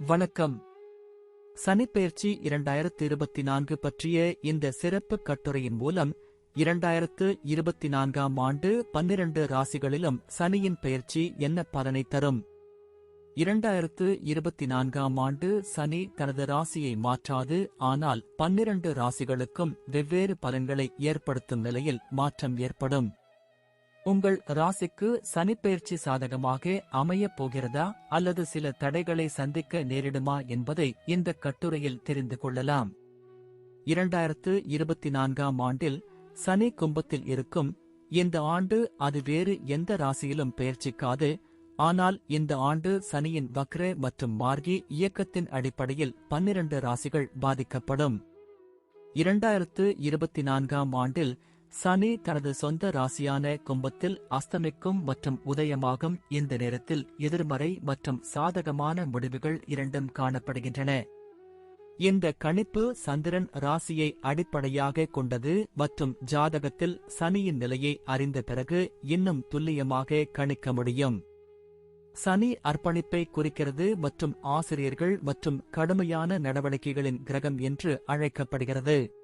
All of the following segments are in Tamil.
வணக்கம். சனிப்பெயர்ச்சி 2024 பற்றிய இந்த சிறப்பு கட்டுரையின் மூலம் 2024ஆம் ஆண்டு 12 ராசிகளிலும் சனியின் பெயர்ச்சி என்ன பலனை தரும்? 2024ஆம் ஆண்டு சனி தனது ராசியை மாற்றாது, ஆனால் 12 ராசிகளுக்கும் வெவ்வேறு பலன்களை ஏற்படுத்தும் நிலையில் மாற்றம் ஏற்படும். உங்கள் ராசிக்கு சனிப்பெயர்ச்சி சாதகமாக அமையப் போகிறதா அல்லது சில தடைகளை சந்திக்க நேரிடுமா என்பதை இந்த கட்டுரையில் தெரிந்து கொள்ளலாம். 2024ஆம் ஆண்டில் சனி கும்பத்தில் இருக்கும். இந்த ஆண்டு அது வேறு எந்த ராசியிலும் பெயர்ச்சிக்காது. ஆனால் இந்த ஆண்டு சனியின் வக்ர மற்றும் மார்கி இயக்கத்தின் அடிப்படையில் 12 ராசிகள் பாதிக்கப்படும். 2024ஆம் ஆண்டில் சனி தனது சொந்த ராசியான கும்பத்தில் அஸ்தமிக்கும் மற்றும் உதயமாகும். இந்த நேரத்தில் எதிர்மறை மற்றும் சாதகமான முடிவுகள் இரண்டும் காணப்படுகின்றன. இந்த கணிப்பு சந்திரன் ராசியை அடிப்படையாக கொண்டது மற்றும் ஜாதகத்தில் சனியின் நிலையை அறிந்த பிறகு இன்னும் துல்லியமாக கணிக்க முடியும். சனி அர்ப்பணிப்பை குறிக்கிறது மற்றும் ஆசிரியர்கள் மற்றும் கடுமையான நடவடிக்கைகளின் கிரகம் என்று அழைக்கப்படுகிறது.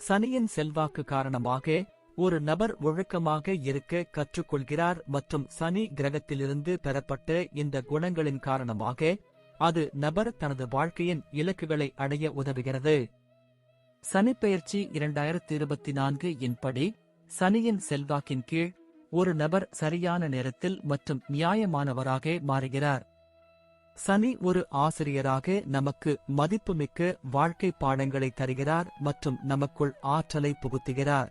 சனியின் செல்வாக்கு காரணமாக ஒரு நபர் ஒழுக்கமாக இருக்க கற்றுக்கொள்கிறார் மற்றும் சனி கிரகத்திலிருந்து பெறப்பட்ட இந்த குணங்களின் காரணமாக அது நபர் தனது வாழ்க்கையின் இலக்குகளை அடைய உதவுகிறது. சனிப்பெயர்ச்சி 2024 இன்படி சனியின் செல்வாக்கின் கீழ் ஒரு நபர் சரியான நேரத்தில் மற்றும் நியாயமானவராக மாறுகிறார். சனி ஒரு ஆசிரியராக நமக்கு மதிப்புமிக்க வாழ்க்கை பாடங்களை தருகிறார் மற்றும் நமக்குள் ஆற்றலை புகுத்துகிறார்.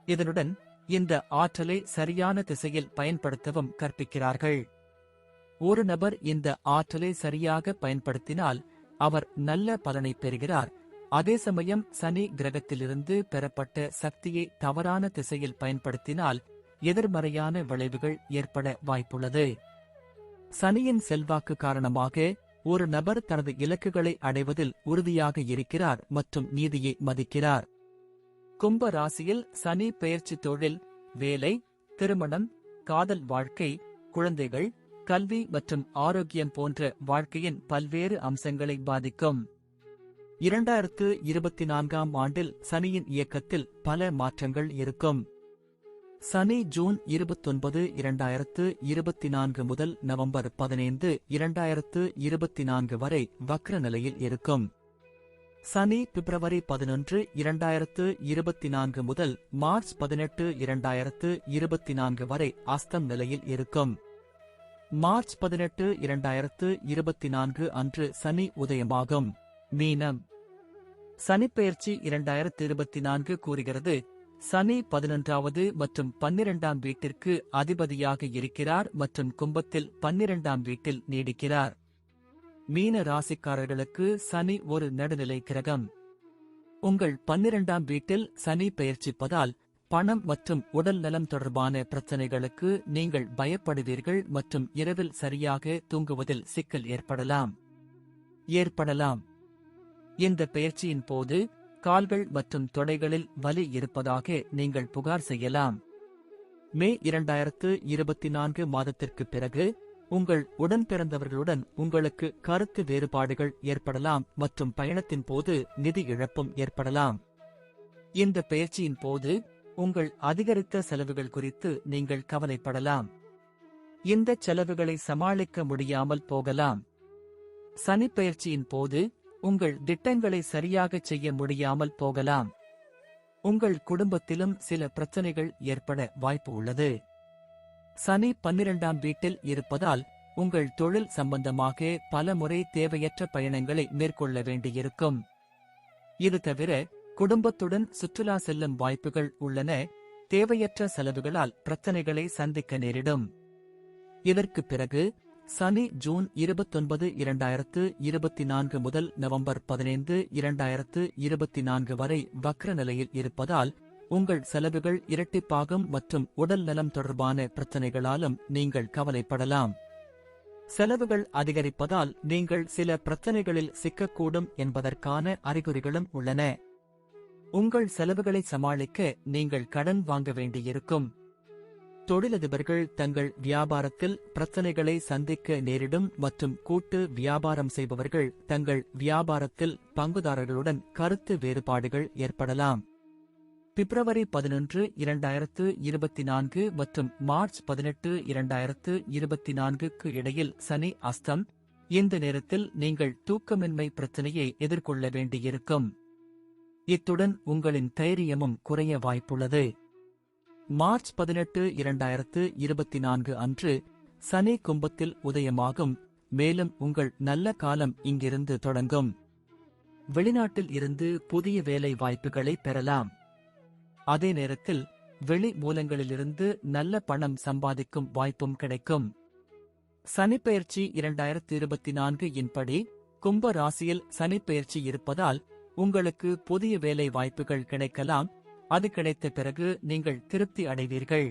இதனுடன் இந்த ஆற்றலை சரியான திசையில் பயன்படுத்தவும் கற்பிக்கிறார்கள். ஒரு நபர் இந்த ஆற்றலை சரியாக பயன்படுத்தினால் அவர் நல்ல பலனை பெறுகிறார். அதே சமயம் சனி கிரகத்திலிருந்து பெறப்பட்ட சக்தியை தவறான திசையில் பயன்படுத்தினால் எதிர்மறையான விளைவுகள் ஏற்பட வாய்ப்புள்ளது. சனியின் செல்வாக்கு காரணமாக ஒரு நபர் தனது இலக்குகளை அடைவதில் உறுதியாக இருக்கிறார் மற்றும் நீதியை மதிக்கிறார். கும்ப ராசியில் சனி பெயர்ச்சி தொழில், வேலை, திருமணம், காதல் வாழ்க்கை, குழந்தைகள், கல்வி மற்றும் ஆரோக்கியம் போன்ற வாழ்க்கையின் பல்வேறு அம்சங்களை பாதிக்கும். 2024ஆம் ஆண்டில் சனியின் இயக்கத்தில் பல மாற்றங்கள் இருக்கும். சனி ஜூன் 29, 2024 முதல் நவம்பர் 15, 2024 வரை வக்ர நிலையில் இருக்கும். சனி பிப்ரவரி 11, 2024 முதல் மார்ச் 18, 2024 வரை அஸ்தம் நிலையில் இருக்கும். மார்ச் 18, 2024 அன்று சனி உதயமாகும். மீனம். சனிப்பெயர்ச்சி 2024 கூறுகிறது, சனி 11வது மற்றும் 12ஆம் வீட்டிற்கு அதிபதியாக இருக்கிறார் மற்றும் கும்பத்தில் 12ஆம் வீட்டில் நீடிக்கிறார். மீன ராசிக்காரர்களுக்கு சனி ஒரு நடுநிலை கிரகம். உங்கள் 12ஆம் வீட்டில் சனி பெயர்ச்சிப்பதால் பணம் மற்றும் உடல் நலம் தொடர்பான பிரச்சனைகளுக்கு நீங்கள் பயப்படுவீர்கள் மற்றும் இரவில் சரியாக தூங்குவதில் சிக்கல் ஏற்படலாம். இந்த பெயர்ச்சியின் போது கால்கள் மற்றும் தொடைகளில் வலி இருப்பதாக நீங்கள் புகார் செய்யலாம். மே 2024 மாதத்திற்குப் பிறகு உங்கள் உடன் பிறந்தவர்களுடன் உங்களுக்கு கருத்து வேறுபாடுகள் ஏற்படலாம் மற்றும் பயணத்தின் போது நிதி இழப்பும் ஏற்படலாம். இந்த பெயர்ச்சியின் போது உங்கள் அதிகரித்த செலவுகள் குறித்து நீங்கள் கவலைப்படலாம். இந்த செலவுகளை சமாளிக்க முடியாமல் போகலாம். சனிப்பெயர்ச்சியின் போது உங்கள் திட்டங்களை சரியாக செய்ய முடியாமல் போகலாம். உங்கள் குடும்பத்திலும் சில பிரச்சனைகள் ஏற்பட வாய்ப்பு உள்ளது. சனி 12ஆம் வீட்டில் இருப்பதால் உங்கள் தொழில் சம்பந்தமாக பல முறை தேவையற்ற பயணங்களை மேற்கொள்ள வேண்டியிருக்கும். இது தவிர குடும்பத்துடன் சுற்றுலா செல்லும் வாய்ப்புகள் உள்ளன. தேவையற்ற செலவுகளால் பிரச்சனைகளை சந்திக்க நேரிடும். இதற்கு பிறகு சனி ஜூன் 29, 2024 முதல் நவம்பர் 15, 2024 வரை வக்ர நிலையில் இருப்பதால் உங்கள் செலவுகள் இரட்டிப்பாகும் மற்றும் உடல் நலம் தொடர்பான பிரச்சனைகளாலும் நீங்கள் கவலைப்படலாம். செலவுகள் அதிகரிப்பதால் நீங்கள் சில பிரச்சனைகளில் சிக்கக்கூடும் என்பதற்கான அறிகுறிகளும் உள்ளன. உங்கள் செலவுகளை சமாளிக்க நீங்கள் கடன் வாங்க வேண்டியிருக்கும். தொழிலதிபர்கள் தங்கள் வியாபாரத்தில் பிரச்சனைகளை சந்திக்க நேரிடும் மற்றும் கூட்டு வியாபாரம் செய்பவர்கள் தங்கள் வியாபாரத்தில் பங்குதாரர்களுடன் கருத்து வேறுபாடுகள் ஏற்படலாம். பிப்ரவரி 11, 2024 மற்றும் மார்ச் 18, 2024க்கு இடையில் சனி அஸ்தம். இந்த நேரத்தில் நீங்கள் தூக்கமின்மை பிரச்சனையை எதிர்கொள்ள வேண்டியிருக்கும். இத்துடன் உங்களின் தைரியமும் குறைய வாய்ப்புள்ளது. மார்ச் 18, 2024 அன்று சனி கும்பத்தில் உதயமாகும், மேலும் உங்கள் நல்ல காலம் இங்கிருந்து தொடங்கும். வெளிநாட்டில் இருந்து புதிய வேலை வாய்ப்புகளை பெறலாம். அதே நேரத்தில் வெளி மூலங்களிலிருந்து நல்ல பணம் சம்பாதிக்கும் வாய்ப்பும் கிடைக்கும். சனிப்பெயர்ச்சி 2024 இன்படி கும்ப ராசியில் சனிப்பெயர்ச்சி இருப்பதால் உங்களுக்கு புதிய வேலை வாய்ப்புகள் கிடைக்கலாம். அது கிடைத்த பிறகு நீங்கள் திருப்தி அடைவீர்கள்.